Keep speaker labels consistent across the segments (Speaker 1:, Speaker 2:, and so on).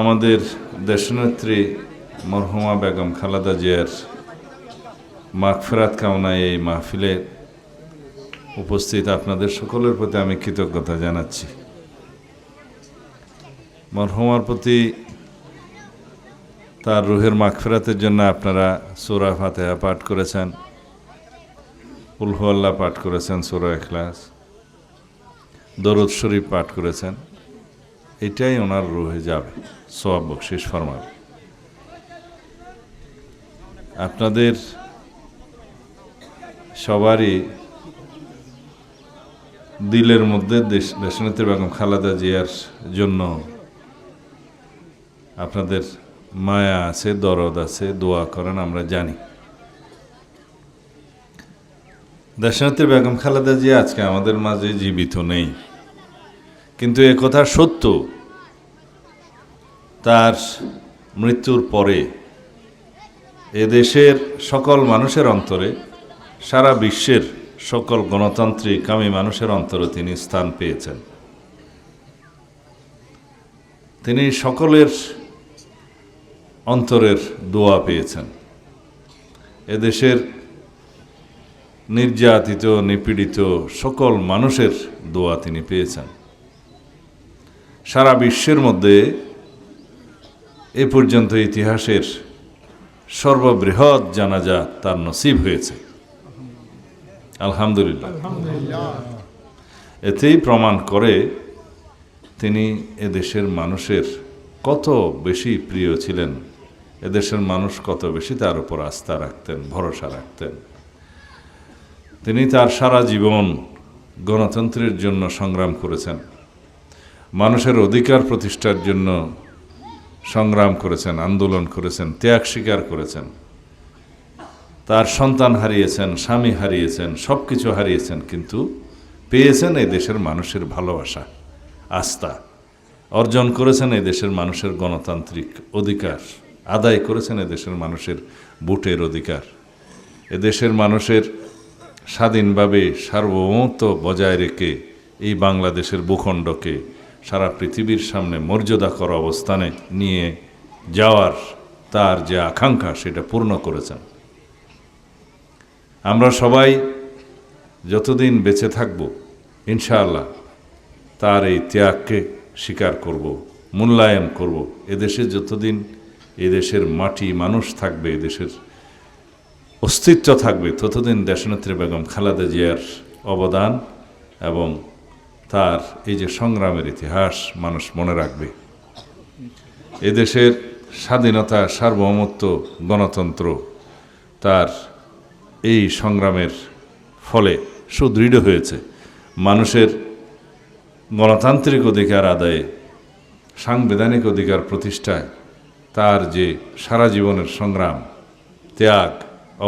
Speaker 1: আমাদের দেশনেত্রী মরহুমা বেগম খালেদা জিয়ার মাগফিরাত কামনায় এই মাহফিলে উপস্থিত আপনাদের সকলের প্রতি আমি কৃতজ্ঞতা জানাচ্ছি। মরহুমার প্রতি তার রুহের মাগফিরাতের জন্য আপনারা সূরা ফাতিহা পাঠ করেছেন, কুল হুয়াল্লাহ পাঠ করেছেন, সূরা ইখলাস, দরুদ শরীফ পাঠ করেছেন। এটাই ওনার রুহে যাবে, সওয়াব বকশিশ ফরমাবে। আপনাদের সবারই দিলের মধ্যে দেশনেত্রী বেগম খালেদা জিয়ার জন্য আপনাদের মায়া আছে, দরদ আছে, দোয়া করেন, আমরা জানি। দেশনেত্রী বেগম খালেদা জিয়া আজকে আমাদের মাঝে জীবিত নেই, কিন্তু একথা সত্য, তার মৃত্যুর পরে এদেশের সকল মানুষের অন্তরে, সারা বিশ্বের সকল গণতান্ত্রিক কামী মানুষের অন্তরে তিনি স্থান পেয়েছেন। তিনি সকলের অন্তরের দোয়া পেয়েছেন। এদেশের নির্যাতিত, নিপীড়িত সকল মানুষের দোয়া তিনি পেয়েছেন। সারা বিশ্বের মধ্যে এ পর্যন্ত ইতিহাসের সর্ববৃহৎ জানাজা তার নসিব হয়েছে, আলহামদুলিল্লাহ। এতেই প্রমাণ করে তিনি এদেশের মানুষের কত বেশি প্রিয় ছিলেন, এদেশের মানুষ কত বেশি তার উপর আস্থা রাখতেন, ভরসা রাখতেন। তিনি তার সারা জীবন গণতন্ত্রের জন্য সংগ্রাম করেছেন, মানুষের অধিকার প্রতিষ্ঠার জন্য সংগ্রাম করেছেন, আন্দোলন করেছেন, ত্যাগ স্বীকার করেছেন। তার সন্তান হারিয়েছেন, স্বামী হারিয়েছেন, সব কিছু হারিয়েছেন, কিন্তু পেয়েছেন এই দেশের মানুষের ভালোবাসা, আস্থা অর্জন করেছেন। এই দেশের মানুষের গণতান্ত্রিক অধিকার আদায় করেছেন, এদেশের মানুষের ভোটের অধিকার, এদেশের মানুষের স্বাধীনভাবে সার্বভৌমত্ব বজায় রেখে এই বাংলাদেশের ভূখণ্ডকে সারা পৃথিবীর সামনে মর্যাদাকর অবস্থানে নিয়ে যাওয়ার তার যে আকাঙ্ক্ষা, সেটা পূর্ণ করেছেন। আমরা সবাই যতদিন বেঁচে থাকব, ইনশাআল্লাহ তার এই ত্যাগকে স্বীকার করব, মূল্যায়ন করব। এদেশে যতদিন এদেশের মাটি, মানুষ থাকবে, এদেশের অস্তিত্ব থাকবে, ততদিন দেশনেত্রী বেগম খালেদা জিয়ার অবদান এবং তার এই যে সংগ্রামের ইতিহাস মানুষ মনে রাখবে। এদেশের স্বাধীনতা, সার্বভৌমত্ব, গণতন্ত্র তার এই সংগ্রামের ফলে সুদৃঢ় হয়েছে। মানুষের গণতান্ত্রিক অধিকার আদায়ে, সাংবিধানিক অধিকার প্রতিষ্ঠায় তার যে সারা জীবনের সংগ্রাম, ত্যাগ,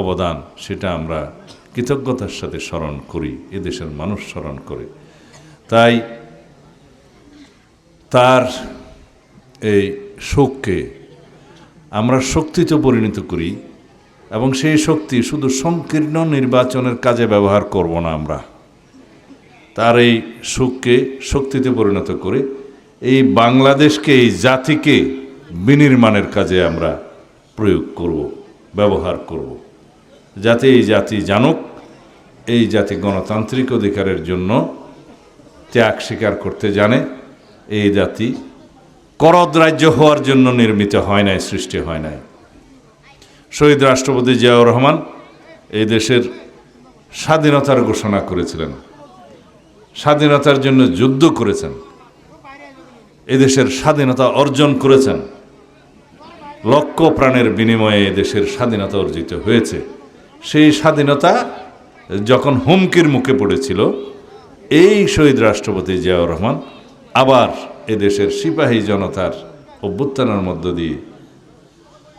Speaker 1: অবদান, সেটা আমরা কৃতজ্ঞতার সাথে স্মরণ করি, এদেশের মানুষ স্মরণ করে। তাই তার এই শোককে আমরা শক্তিতে পরিণত করি এবং সেই শক্তি শুধু সংকীর্ণ নির্বাচনের কাজে ব্যবহার করব না। আমরা তার এই শোককে শক্তিতে পরিণত করে এই বাংলাদেশকে, এই জাতিকে বিনির্মাণের কাজে আমরা প্রয়োগ করব, ব্যবহার করব, যাতে এই জাতি জানুক এই জাতি গণতান্ত্রিক অধিকারের জন্য ত্যাগ স্বীকার করতে জানে। এই জাতি করদরাজ্য হওয়ার জন্য নির্মিত হয় নাই, সৃষ্টি হয় নাই। শহীদ রাষ্ট্রপতি জিয়াউর রহমান এই দেশের স্বাধীনতার ঘোষণা করেছিলেন, স্বাধীনতার জন্য যুদ্ধ করেছেন, এদেশের স্বাধীনতা অর্জন করেছেন। লক্ষ প্রাণের বিনিময়ে এদেশের স্বাধীনতা অর্জিত হয়েছে। সেই স্বাধীনতা যখন হুমকির মুখে পড়েছিল, এই শহীদ রাষ্ট্রপতি জিয়াউর রহমান আবার এদেশের সিপাহী জনতার অভ্যুত্থানের মধ্য দিয়ে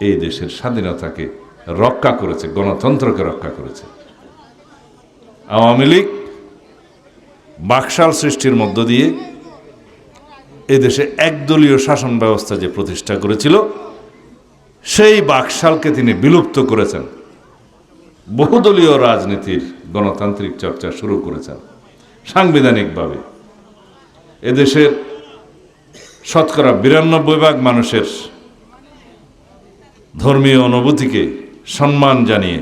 Speaker 1: এই দেশের স্বাধীনতাকে রক্ষা করেছে, গণতন্ত্রকে রক্ষা করেছে। আওয়ামী লীগ বাকশাল সৃষ্টির মধ্য দিয়ে এদেশে একদলীয় শাসন ব্যবস্থা যে প্রতিষ্ঠা করেছিল, সেই বাকশালকে তিনি বিলুপ্ত করেছেন। বহুদলীয় রাজনীতির গণতান্ত্রিক চর্চা শুরু করেছেন সাংবিধানিকভাবে। এদেশের শতকরা 92% মানুষের ধর্মীয় অনুভূতিকে সম্মান জানিয়ে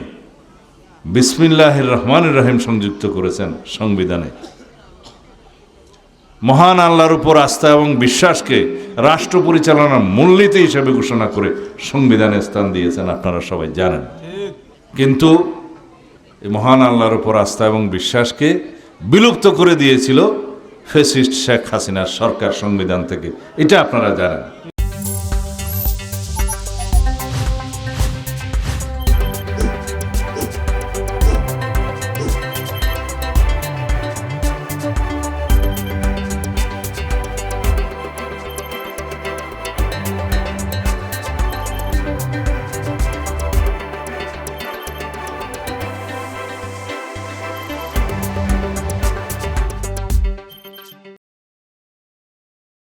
Speaker 1: বিসমিল্লাহির রহমানির রহিম সংযুক্ত করেছেন সংবিধানে। মহান আল্লাহর উপর আস্থা এবং বিশ্বাসকে রাষ্ট্র পরিচালনার মূলনীতি হিসেবে ঘোষণা করে সংবিধানে স্থান দিয়েছেন, আপনারা সবাই জানেন। কিন্তু এই মহান আল্লাহর উপর আস্থা এবং বিশ্বাসকে বিলুপ্ত করে দিয়েছিল ফ্যাসিস্ট শেখ হাসিনার সরকার সংবিধান থেকে, এটা আপনারা জানেন।